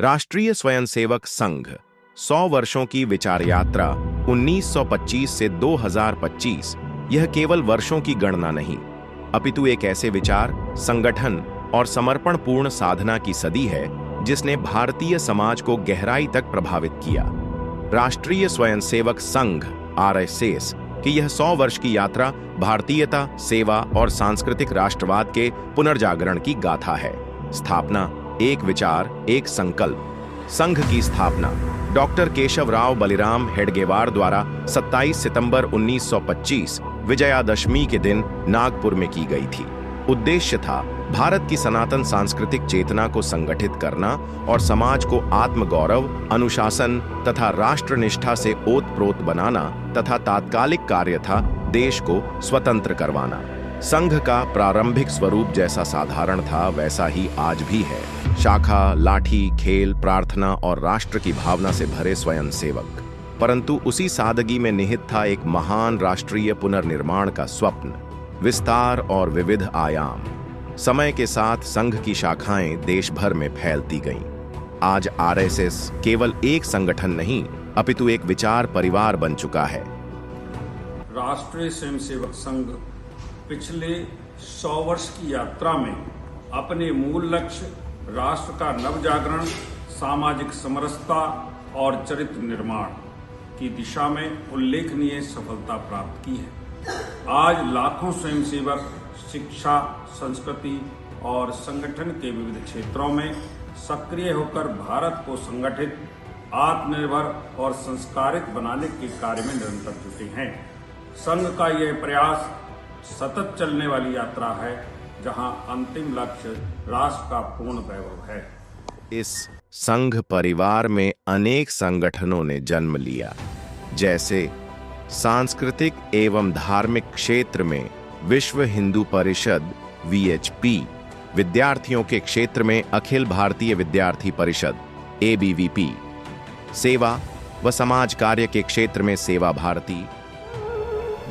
राष्ट्रीय स्वयंसेवक संघ 100 वर्षों की विचार यात्रा 1925 से 2025 यह केवल वर्षों की गणना नहीं, अपितु एक ऐसे विचार, संगठन और समर्पण पूर्ण साधना की सदी है जिसने भारतीय समाज को गहराई तक प्रभावित किया। राष्ट्रीय स्वयंसेवक संघ आरएसएस की यह 100 वर्ष की यात्रा भारतीयता, सेवा और सांस्कृतिक राष्ट्रवाद के पुनर्जागरण की गाथा है। स्थापना, एक विचार, एक संकल्प। संघ की स्थापना डॉक्टर केशवराव बलिराम हेडगेवार द्वारा 27 सितंबर 1925 विजयादशमी के दिन नागपुर में की गई थी। उद्देश्य था भारत की सनातन सांस्कृतिक चेतना को संगठित करना और समाज को आत्मगौरव, अनुशासन तथा राष्ट्रनिष्ठा से ओतप्रोत बनाना तथा तात्कालिक कार्य था देश को स्वतंत्र करवाना। संघ का प्रारंभिक स्वरूप जैसा साधारण था वैसा ही आज भी है। शाखा, लाठी, खेल, प्रार्थना और राष्ट्र की भावना से भरे स्वयंसेवक। परंतु उसी सादगी में निहित था एक महान राष्ट्रीय पुनर्निर्माण का स्वप्न, विस्तार और विविध आयाम। समय के साथ संघ की शाखाएं देश भर में फैलती गईं। आज आरएसएस केवल एक संगठन नहीं, अपितु एक विचार परिवार बन चुका है। राष्ट्रीय स्वयंसेवक संघ पिछले 100 वर्ष की यात्रा में अपने मूल लक्ष्य राष्ट्र का नवजागरण, सामाजिक समरसता और चरित्र निर्माण की दिशा में उल्लेखनीय सफलता प्राप्त की है। आज लाखों स्वयंसेवक शिक्षा, संस्कृति और संगठन के विविध क्षेत्रों में सक्रिय होकर भारत को संगठित, आत्मनिर्भर और संस्कारित बनाने के कार्य में निरंतर जुटे हैं। संघ का यह प्रयास सतत चलने वाली यात्रा है, जहां अंतिम लक्ष्य राष्ट्र का पूर्ण वैभव है। इस संघ परिवार में अनेक संगठनों ने जन्म लिया, जैसे सांस्कृतिक एवं धार्मिक क्षेत्र में विश्व हिंदू परिषद वीएचपी, विद्यार्थियों के क्षेत्र में अखिल भारतीय विद्यार्थी परिषद एबीवीपी, सेवा व समाज कार्य के क्षेत्र में सेवा भारती।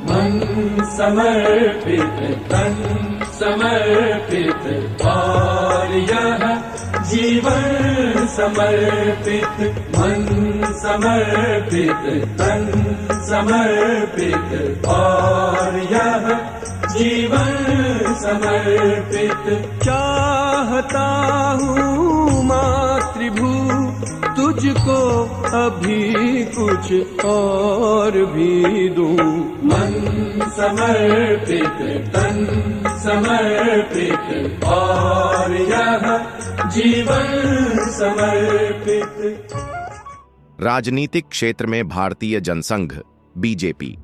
मन समर्पित, तन समर्पित और यह जीवन समर्पित। मन समर्पित, तन समर्पित और यह जीवन समर्पित। चाहता हूँ मातृभू तुझको अभी कुछ और भी दूं। मन समर्पित, तन समर्पित और यह जीवन समर्पित। राजनीतिक क्षेत्र में भारतीय जनसंघ बीजेपी,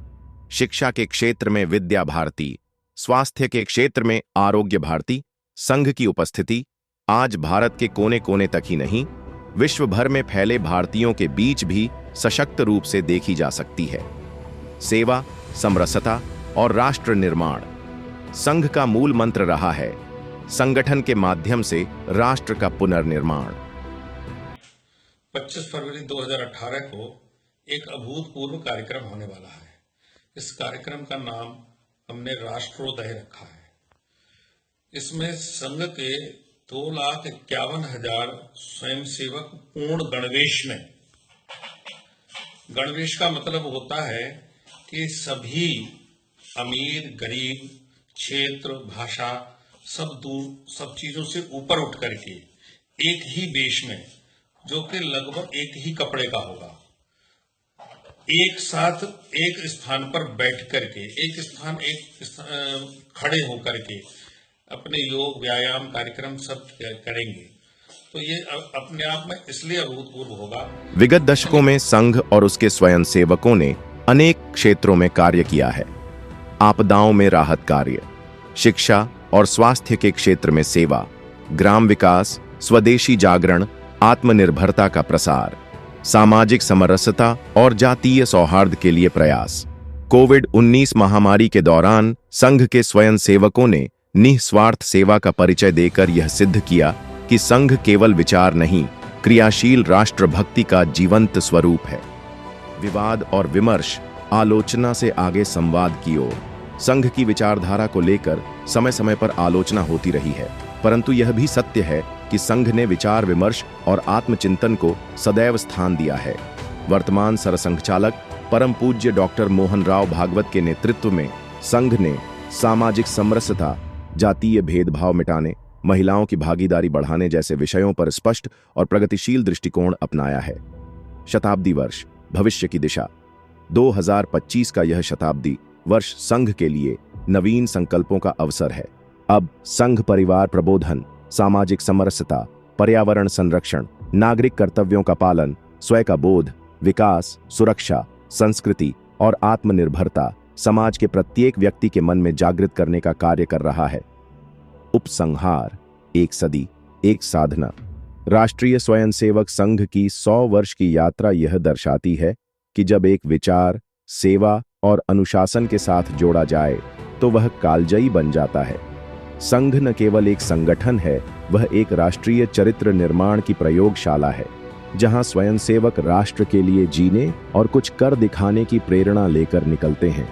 शिक्षा के क्षेत्र में विद्या भारती, स्वास्थ्य के क्षेत्र में आरोग्य भारती। संघ की उपस्थिति आज भारत के कोने कोने तक ही नहीं, विश्व भर में फैले भारतीयों के बीच भी सशक्त रूप से देखी जा सकती है। सेवा, समरसता और राष्ट्र निर्माण संघ का मूल मंत्र रहा है। संगठन के माध्यम से राष्ट्र का पुनर्निर्माण। 25 फरवरी 2018 को एक अभूतपूर्व कार्यक्रम होने वाला है। इस कार्यक्रम का नाम हमने राष्ट्रोदय रखा है। इसमें संघ के 2,51,000 स्वयंसेवक पूर्ण गणवेश में, गणवेश का मतलब होता है कि सभी अमीर, गरीब, क्षेत्र, भाषा सब चीजों से ऊपर उठ करके एक ही वेश में, जो कि लगभग एक ही कपड़े का होगा, एक साथ एक स्थान पर बैठ करके, खड़े होकर के अपने योग, व्यायाम, कार्यक्रम सब करेंगे। तो ये अपने आप में इसलिए अभूतपूर्व होगा। विगत दशकों में संघ और उसके स्वयंसेवकों ने अनेक क्षेत्रों में कार्य किया है। आपदाओं में राहत कार्य, शिक्षा और स्वास्थ्य के क्षेत्र में सेवा, ग्राम विकास, स्वदेशी जागरण, आत्मनिर्भरता का प्रसार, सामाजिक समरसता और जातीय सौहार्द के लिए प्रयास। कोविड-19 महामारी के दौरान संघ के स्वयंसेवकों ने निस्वार्थ सेवा का परिचय देकर यह सिद्ध किया कि संघ केवल विचार नहीं, क्रियाशील राष्ट्रभक्ति का जीवंत स्वरूप है। विवाद और विमर्श, आलोचना से आगे संवाद की ओर। संघ की विचारधारा को लेकर समय समय पर आलोचना होती रही है, परंतु यह भी सत्य है कि संघ ने विचार विमर्श और आत्मचिंतन को सदैव स्थान दिया है। वर्तमान सरसंघचालक परम पूज्य डॉक्टर मोहन राव भागवत के नेतृत्व में संघ ने सामाजिक समरसता, जातीय भेदभाव मिटाने, महिलाओं की भागीदारी बढ़ाने जैसे विषयों पर स्पष्ट और प्रगतिशील दृष्टिकोण अपनाया है। शताब्दी वर्ष, भविष्य की दिशा। 2025 का यह शताब्दी वर्ष संघ के लिए नवीन संकल्पों का अवसर है। अब संघ परिवार प्रबोधन, सामाजिक समरसता, पर्यावरण संरक्षण, नागरिक कर्तव्यों का पालन, स्वयं का बोध, विकास, सुरक्षा, संस्कृति और आत्मनिर्भरता समाज के प्रत्येक व्यक्ति के मन में जागृत करने का कार्य कर रहा है। उपसंहार, एक सदी, एक साधना। राष्ट्रीय स्वयंसेवक संघ की 100 वर्ष की यात्रा यह दर्शाती है कि जब एक विचार, सेवा और अनुशासन के साथ जोड़ा जाए तो वह कालजयी बन जाता है। संघ न केवल एक संगठन है, वह एक राष्ट्रीय चरित्र निर्माण की प्रयोगशाला है, जहां स्वयंसेवक राष्ट्र के लिए जीने और कुछ कर दिखाने की प्रेरणा लेकर निकलते हैं।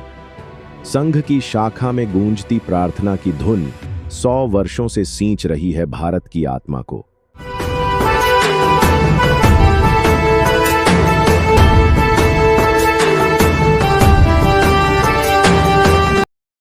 संघ की शाखा में गूंजती प्रार्थना की धुन 100 वर्षों से सींच रही है भारत की आत्मा को।